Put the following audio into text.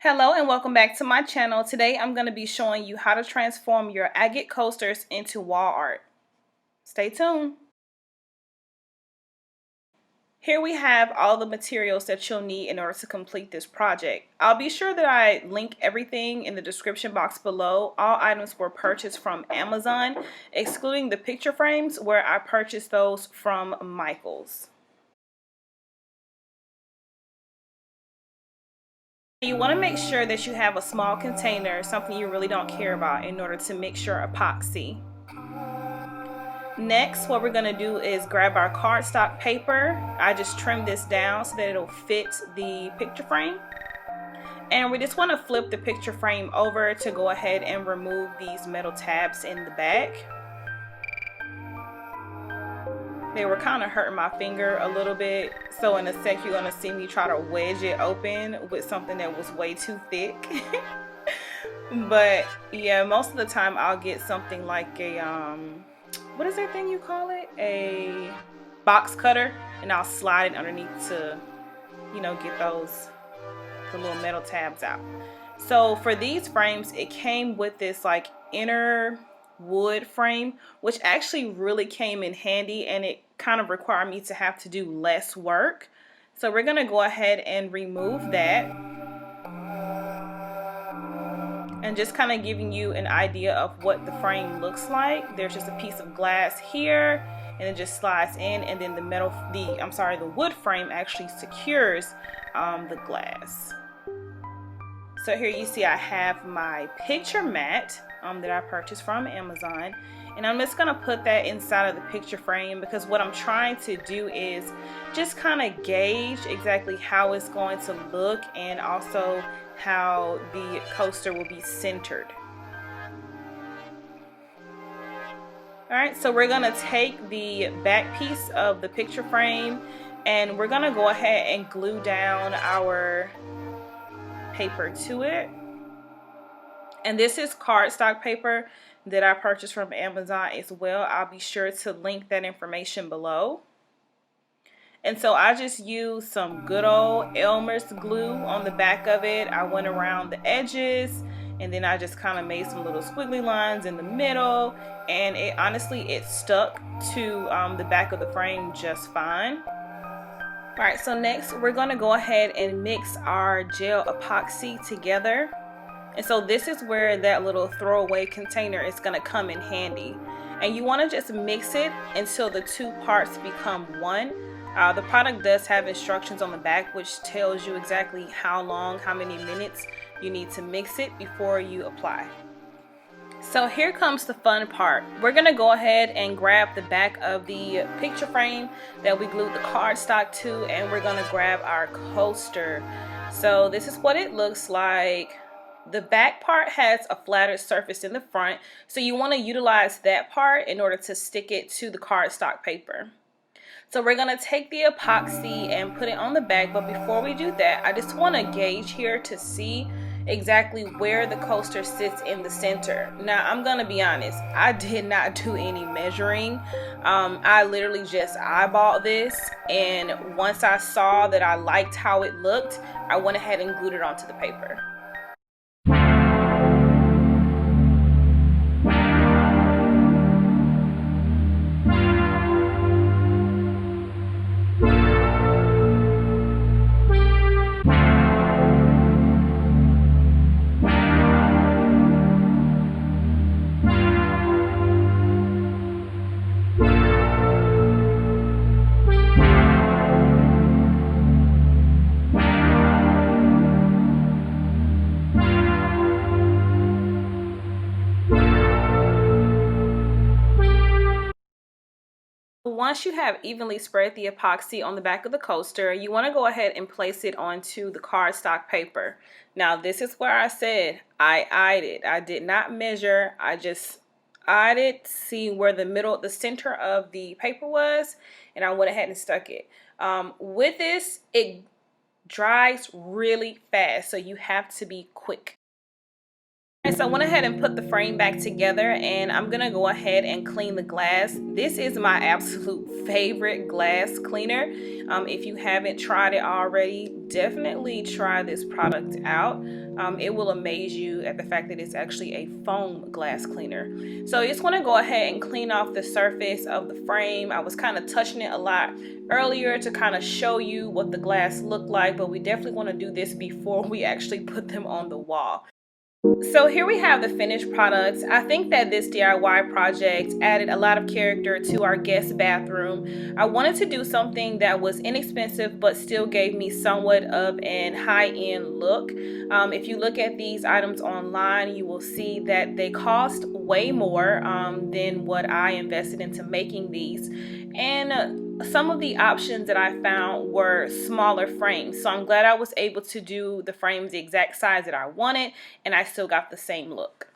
Hello and welcome back to my channel. Today I'm going to be showing you how to transform your agate coasters into wall art. Stay tuned. Here we have all the materials that you'll need in order to complete this project. I'll be sure that I link everything in the description box below. All items were purchased from Amazon, excluding the picture frames where I purchased those from Michael's. You want to make sure that you have a small container, something you really don't care about, in order to mix your epoxy. Next, what we're going to do is grab our cardstock paper. I just trimmed this down so that it'll fit the picture frame. And we just want to flip the picture frame over to go ahead and remove these metal tabs in the back. They were kind of hurting my finger a little bit, so in a sec you're going to see me try to wedge it open with something that was way too thick. But yeah, most of the time I'll get something like a what is that thing you call it? A box cutter, and I'll slide it underneath to, get the little metal tabs out. So for these frames, it came with this like inner wood frame, which actually really came in handy, and it kind of required me to have to do less work. So we're gonna go ahead and remove that. And just kind of giving you an idea of what the frame looks like. There's just a piece of glass here, and it just slides in, and then the wood frame actually secures the glass. So here you see I have my picture mat that I purchased from Amazon, and I'm just gonna put that inside of the picture frame, because what I'm trying to do is just kind of gauge exactly how it's going to look, and also how the coaster will be centered. Alright, so we're gonna take the back piece of the picture frame, and we're gonna go ahead and glue down our paper to it. And this is cardstock paper that I purchased from Amazon as well. I'll be sure to link that information below. And so I just used some good old Elmer's glue on the back of it. I went around the edges, and then I just kind of made some little squiggly lines in the middle, and it stuck to the back of the frame just fine. Alright, so next we're going to go ahead and mix our gel epoxy together. And so this is where that little throwaway container is going to come in handy. And you want to just mix it until the two parts become one. The product does have instructions on the back which tells you exactly how many minutes you need to mix it before you apply. So here comes the fun part. We're going to go ahead and grab the back of the picture frame that we glued the cardstock to, and we're going to grab our coaster. So this is what it looks like. The back part has a flatter surface in the front, so you want to utilize that part in order to stick it to the cardstock paper. So we're going to take the epoxy and put it on the back, but before we do that, I just want to gauge here to see exactly where the coaster sits in the center. Now, I'm going to be honest, I did not do any measuring. I literally just eyeballed this, and once I saw that I liked how it looked, I went ahead and glued it onto the paper. Once you have evenly spread the epoxy on the back of the coaster, you want to go ahead and place it onto the cardstock paper. Now, this is where I said I eyed it. I did not measure. I just eyed it, see where the center of the paper was, and I went ahead and stuck it. With this, it dries really fast, so you have to be quick. Alright, so I went ahead and put the frame back together, and I'm gonna go ahead and clean the glass. This is my absolute favorite glass cleaner. If you haven't tried it already, definitely try this product out. It will amaze you at the fact that it's actually a foam glass cleaner. So you just want to go ahead and clean off the surface of the frame. I was kind of touching it a lot earlier to kind of show you what the glass looked like, but we definitely want to do this before we actually put them on the wall. So here we have the finished products. I think that this DIY project added a lot of character to our guest bathroom. I wanted to do something that was inexpensive but still gave me somewhat of an high-end look. If you look at these items online, you will see that they cost way more than what I invested into making these. And some of the options that I found were smaller frames, so I'm glad I was able to do the frames the exact size that I wanted, and I still got the same look.